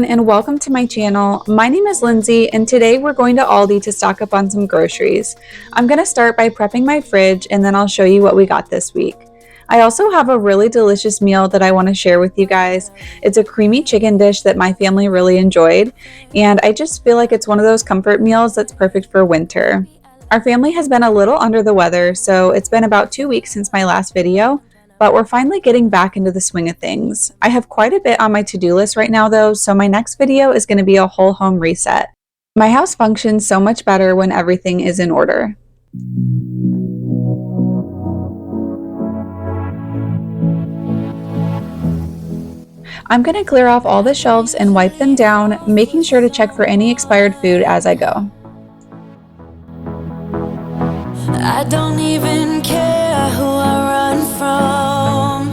everyone, and welcome to my channel. My name is Lindsay, and today we're going to Aldi to stock up on some groceries. I'm going to start by prepping my fridge, and then I'll show you what we got this week. I also have a really delicious meal that I want to share with you guys. It's a creamy chicken dish that my family really enjoyed, and I just feel like it's one of those comfort meals that's perfect for winter. Our family has been a little under the weather, so it's been about 2 weeks since my last video, but we're finally getting back into the swing of things. I have quite a bit on my to-do list right now though, so my next video is going to be a whole home reset. My house functions so much better when everything is in order. I'm going to clear off all the shelves and wipe them down, making sure to check for any expired food as I go. I don't even care who I run from.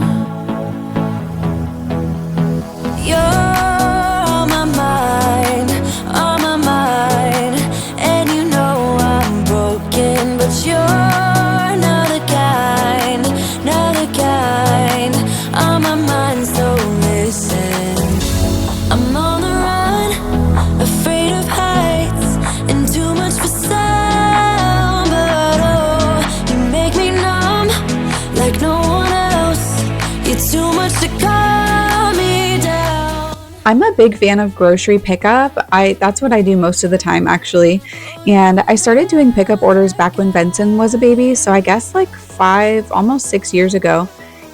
You're on my mind, and you know I'm broken, but you're not the kind, on my mind, so listen. I'm on the run, afraid of heights, and too much for sound, but oh, you make me numb like no one else. You're too much to calm me down. I'm a big fan of grocery pickup. That's what I do most of the time actually. And I started doing pickup orders back when Benson was a baby, so I guess like 5, almost 6 years ago.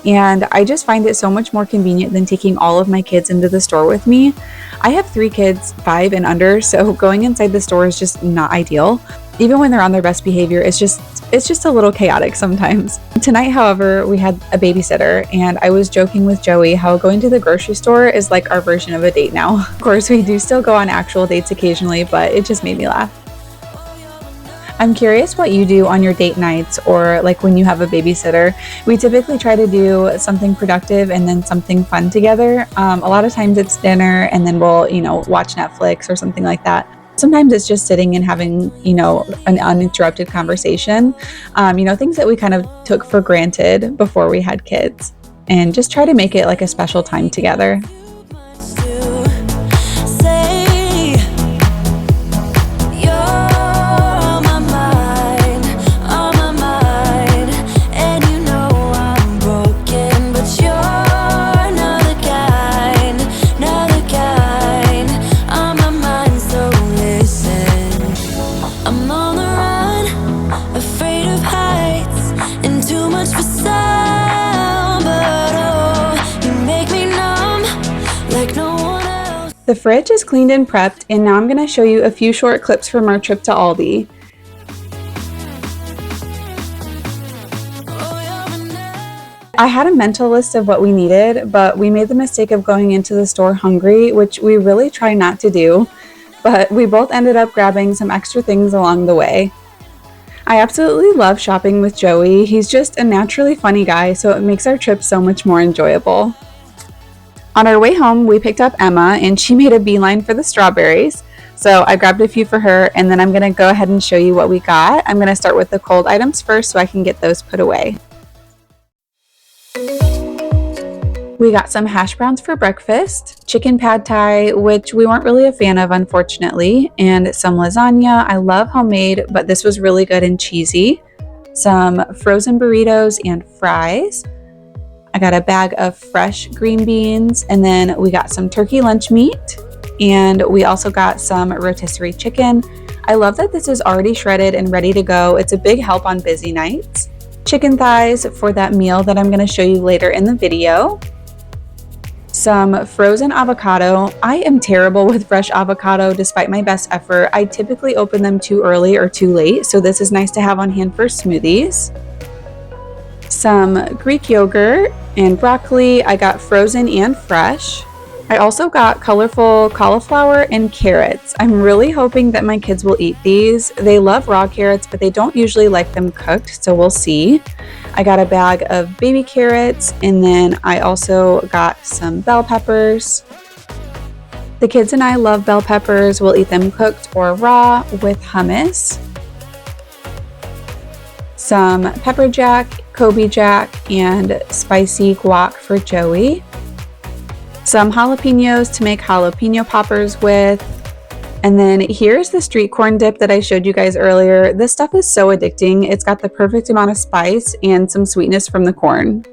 And I just find it so much more convenient than taking all of my kids into the store with me. I have 3 kids, 5 and under, so going inside the store is just not ideal. Even when they're on their best behavior, it's just a little chaotic sometimes. Tonight, however, we had a babysitter, and I was joking with Joey how going to the grocery store is like our version of a date now. Of course, we do still go on actual dates occasionally, but it just made me laugh. I'm curious what you do on your date nights or like when you have a babysitter. We typically try to do something productive and then something fun together. A lot of times it's dinner and then we'll, watch Netflix or something like that. Sometimes it's just sitting and having, an uninterrupted conversation. Things that we kind of took for granted before we had kids, and just try to make it like a special time together. The fridge is cleaned and prepped, and now I'm going to show you a few short clips from our trip to Aldi. I had a mental list of what we needed, but we made the mistake of going into the store hungry, which we really try not to do, but we both ended up grabbing some extra things along the way. I absolutely love shopping with Joey. He's just a naturally funny guy, so it makes our trip so much more enjoyable. On our way home, we picked up Emma, and she made a beeline for the strawberries. So I grabbed a few for her, and then I'm going to go ahead and show you what we got. I'm going to start with the cold items first so I can get those put away. We got some hash browns for breakfast, chicken pad thai, which we weren't really a fan of unfortunately, and some lasagna. I love homemade, but this was really good and cheesy. Some frozen burritos and fries. I got a bag of fresh green beans, and then we got some turkey lunch meat, and we also got some rotisserie chicken. I love that this is already shredded and ready to go. It's a big help on busy nights. Chicken thighs for that meal that I'm going to show you later in the video. Some frozen avocado. I am terrible with fresh avocado despite my best effort. I typically open them too early or too late, so this is nice to have on hand for smoothies. Some Greek yogurt and broccoli. I got frozen and fresh. I also got colorful cauliflower and carrots. I'm really hoping that my kids will eat these. They love raw carrots, but they don't usually like them cooked, so we'll see. I got a bag of baby carrots, and then I also got some bell peppers. The kids and I love bell peppers. We'll eat them cooked or raw with hummus. Some pepper jack, Kobe jack, and spicy guac for Joey. some jalapenos to make jalapeno poppers with. And then here's the street corn dip that I showed you guys earlier. This stuff is so addicting. It's got the perfect amount of spice and some sweetness from the corn.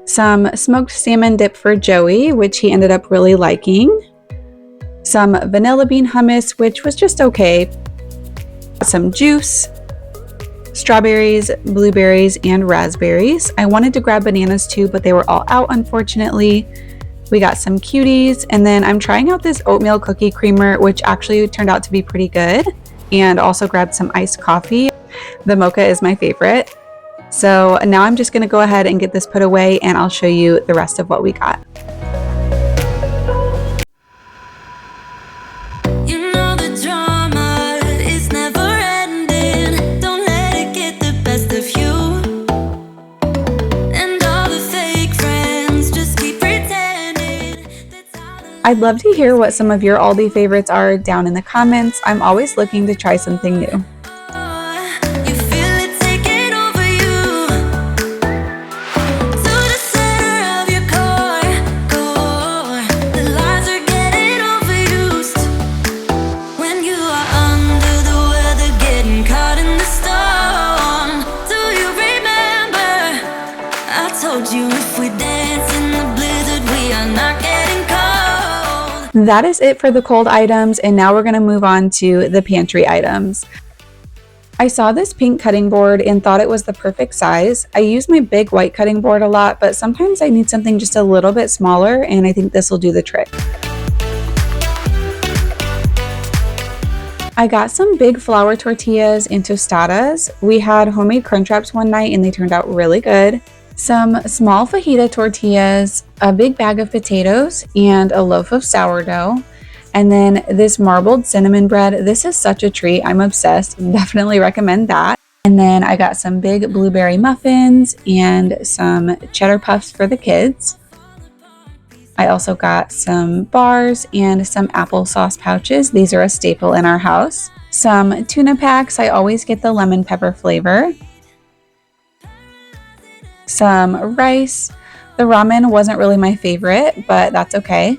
Some smoked salmon dip for Joey, which he ended up really liking. Some vanilla bean hummus, which was just okay. Some juice, strawberries, blueberries, and raspberries. I wanted to grab bananas too, but they were all out, unfortunately. We got some cuties, and then I'm trying out this oatmeal cookie creamer, which actually turned out to be pretty good, and also grabbed some iced coffee. The mocha is my favorite. So now I'm just gonna go ahead and get this put away, and I'll show you the rest of what we got. You know the drama is never ending. Don't let it get the best of you. And all the fake friends just keep pretending. I'd love to hear what some of your Aldi favorites are down in the comments. I'm always looking to try something new. You feel it taking over you. To the center of your core. The lies are getting overused. When you are under the weather, getting caught in the storm. Do you remember? I told you if we dance in the blizzard, we are not getting cold. That is it for the cold items, and now we're gonna move on to the pantry items. I saw this pink cutting board and thought it was the perfect size. I use my big white cutting board a lot, but sometimes I need something just a little bit smaller, and I think this will do the trick. I got some big flour tortillas and tostadas. We had homemade crunch wraps one night and they turned out really good. Some small fajita tortillas, a big bag of potatoes, and a loaf of sourdough. And then this marbled cinnamon bread. This is such a treat. I'm obsessed. Definitely recommend that. And then I got some big blueberry muffins and some cheddar puffs for the kids. I also got some bars and some applesauce pouches. These are a staple in our house. Some tuna packs. I always get the lemon pepper flavor. Some rice. The ramen wasn't really my favorite, but that's okay.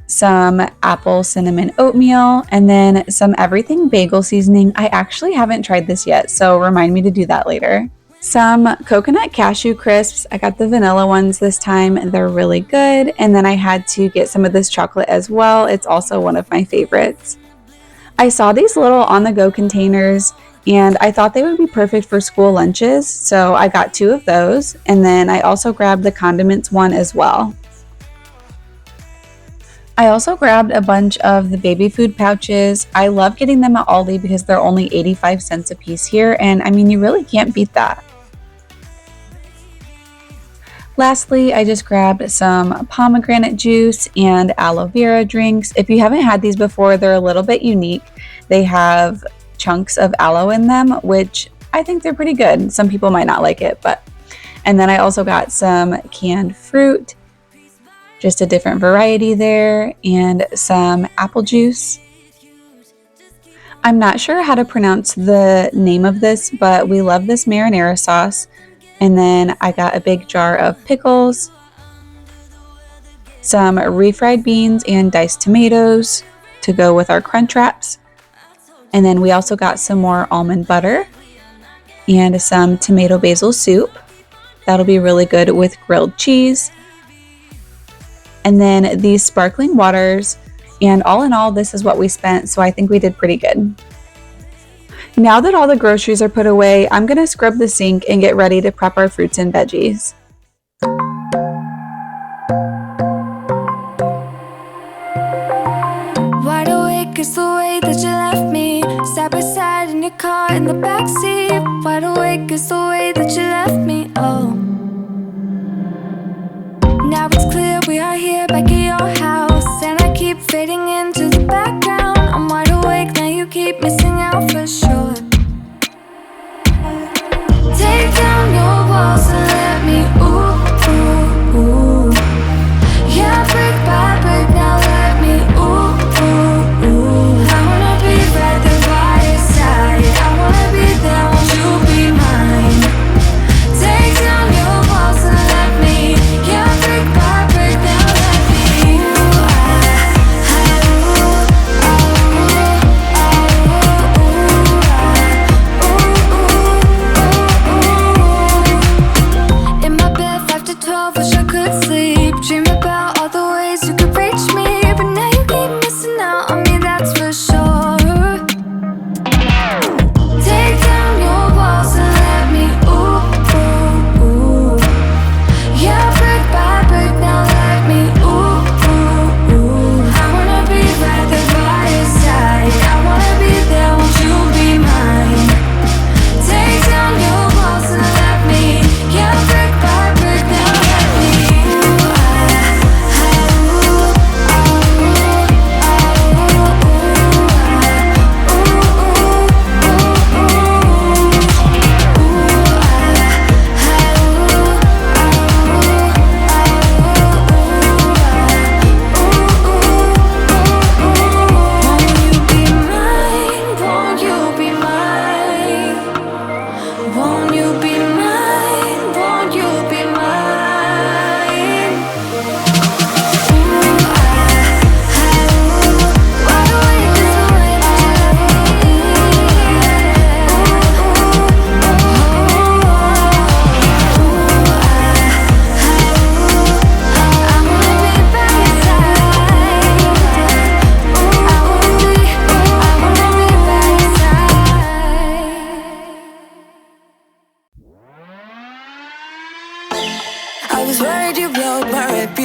Some apple cinnamon oatmeal, and then some everything bagel seasoning. I actually haven't tried this yet, so remind me to do that later. Some coconut cashew crisps. I got the vanilla ones this time. They're really good. And then I had to get some of this chocolate as well. It's also one of my favorites. I saw these little on-the-go containers and I thought they would be perfect for school lunches, so I got 2 of those. And then I also grabbed the condiments one as well. I also grabbed a bunch of the baby food pouches. I love getting them at Aldi because they're only 85 cents a piece here, and I mean, you really can't beat that. Lastly, I just grabbed some pomegranate juice and aloe vera drinks. If you haven't had these before, they're a little bit unique. They have chunks of aloe in them, which I think they're pretty good. Some people might not like it, but. And then I also got some canned fruit, just a different variety there, and some apple juice. I'm not sure how to pronounce the name of this, but we love this marinara sauce. And then I got a big jar of pickles, some refried beans and diced tomatoes to go with our crunch wraps. And then we also got some more almond butter and some tomato basil soup. That'll be really good with grilled cheese. And then these sparkling waters, and all in all, this is what we spent, so I think we did pretty good. Now that all the groceries are put away, I'm gonna scrub the sink and get ready to prep our fruits and veggies. Wide awake is the way that you left me, side by side in your car in the backseat. Wide awake is the way that you left me, oh. Now it's clear we are here back at your house, and I keep fading into the background. I'm wide awake, now you keep missing out for sure. Take down your walls and let me, ooh, ooh, ooh. Yeah, brick by brick, now let me, ooh, ooh, ooh. I wanna be right there by your side, I wanna be there, won't you be mine? Take down your walls and let me, yeah, brick by brick.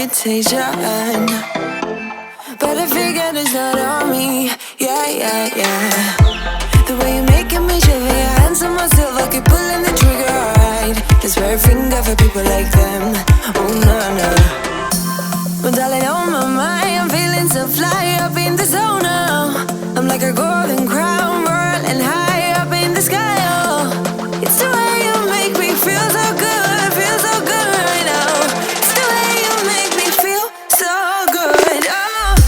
imitation. But I figured it's not on me. Yeah, yeah, yeah. The way you're making me shiver, your hands on myself, I keep pulling the trigger, alright. This very finger for people like them. Oh, no, no. Well, darling, on my mind, I'm feeling so fly up in the zone now. I'm like a golden crown, whirling high up in the sky, oh. It's the way you make me feel so good, feel so good right now. It's the way you make me feel so good, oh.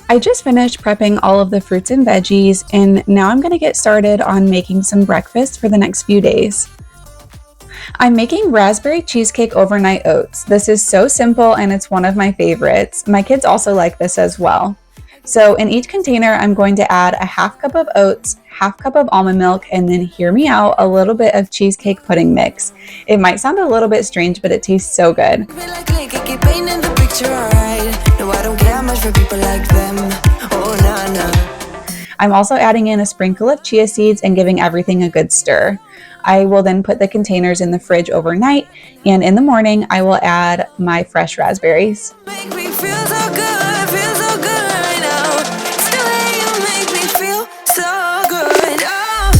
I just finished prepping all of the fruits and veggies, and now I'm going to get started on making some breakfast for the next few days. I'm making raspberry cheesecake overnight oats. This is so simple and it's one of my favorites. My kids also like this as well. So in each container, I'm going to add a half cup of oats, half cup of almond milk, and then hear me out, a little bit of cheesecake pudding mix. It might sound a little bit strange, but it tastes so good. I'm also adding in a sprinkle of chia seeds and giving everything a good stir. I will then put the containers in the fridge overnight, and in the morning I will add my fresh raspberries. Make me feel so good, feel so good right now. It's the way you make me feel so good, oh.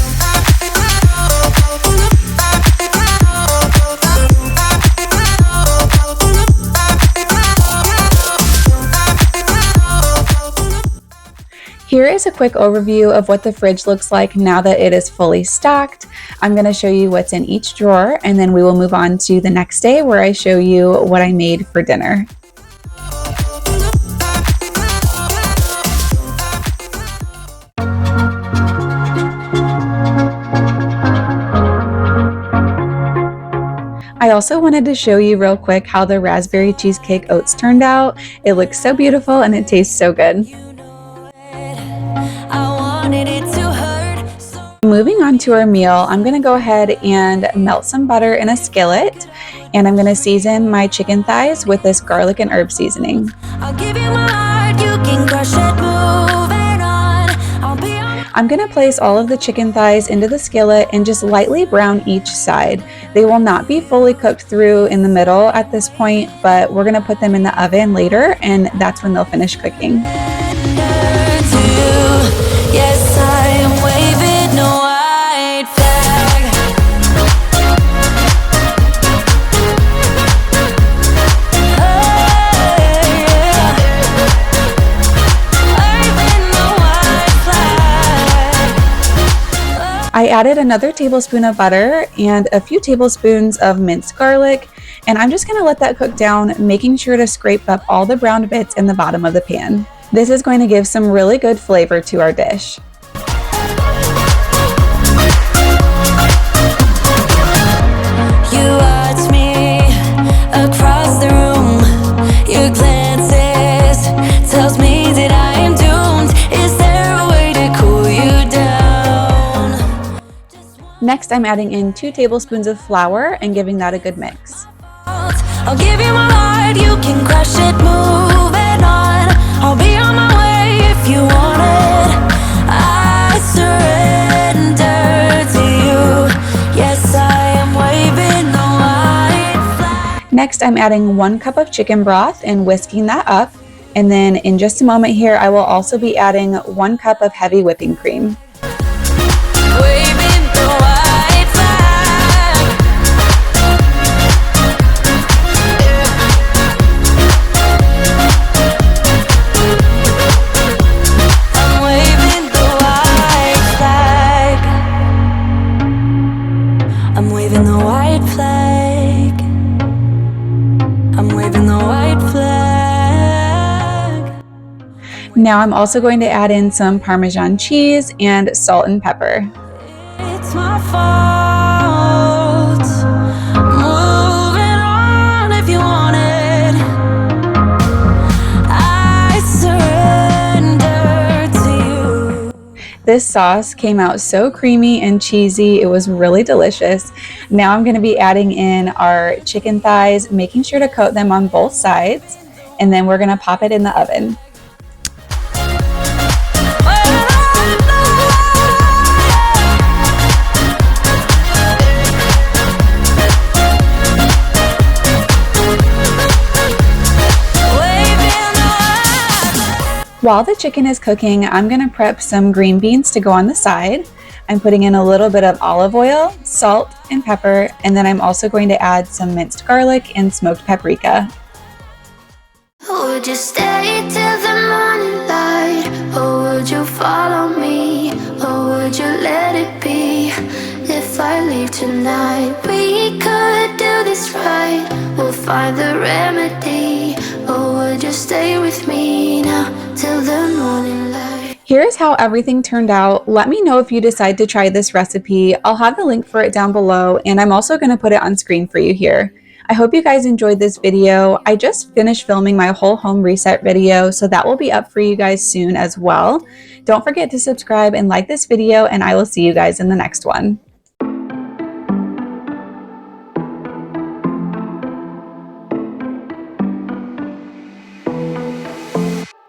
Here is a quick overview of what the fridge looks like now that it is fully stocked. I'm going to show you what's in each drawer, and then we will move on to the next day where I show you what I made for dinner. I also wanted to show you real quick how the raspberry cheesecake oats turned out. It looks so beautiful and it tastes so good. Moving on to our meal, I'm going to go ahead and melt some butter in a skillet, and I'm going to season my chicken thighs with this garlic and herb seasoning. I'm going to place all of the chicken thighs into the skillet and just lightly brown each side. They will not be fully cooked through in the middle at this point, but we're going to put them in the oven later, and that's when they'll finish cooking. Yes, I am waving a white flag. Hey, yeah. Waving a white flag. I added another tablespoon of butter and a few tablespoons of minced garlic, and I'm just going to let that cook down, making sure to scrape up all the browned bits in the bottom of the pan. This is going to give some really good flavor to our dish. You watch me across the room. Your glances tells me that I am doomed. Is there a way to cool you down? Next, I'm adding in 2 tablespoons of flour and giving that a good mix. I'll give you my heart, you can crush it, moving on. I'll be on my way if you want it. I surrender to you. Yes, I am waving the white flag. Next, I'm adding 1 cup of chicken broth and whisking that up. And then in just a moment here, I will also be adding 1 cup of heavy whipping cream. Waving the white flag. I'm waving the white flag. I'm waving the white flag. I'm waving the white flag. Now I'm also going to add in some Parmesan cheese and salt and pepper. It's my fault. Moving on if you want it. I surrender to you. This sauce came out so creamy and cheesy. It was really delicious. Now I'm going to be adding in our chicken thighs, making sure to coat them on both sides, and then we're going to pop it in the oven. While the chicken is cooking, I'm gonna prep some green beans to go on the side. I'm putting in a little bit of olive oil, salt, and pepper, and then I'm also going to add some minced garlic and smoked paprika. Would you stay till the morning light, or would you follow me, or would you let it be? If I leave tonight, we could do this right, we'll find the remedy. Or would you stay with me now till the morning light? Here's how everything turned out. Let me know if you decide to try this recipe. I'll have the link for it down below, and I'm also going to put it on screen for you here. I hope you guys enjoyed this video. I just finished filming my whole home reset video, so that will be up for you guys soon as well. Don't forget to subscribe and like this video, and I will see you guys in the next one.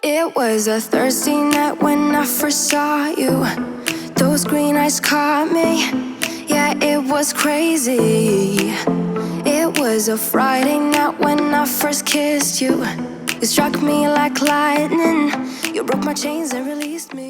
It was a Thursday night when I first saw you. Those green eyes caught me. Yeah, it was crazy. It was a Friday night when I first kissed you. You struck me like lightning. You broke my chains and released me.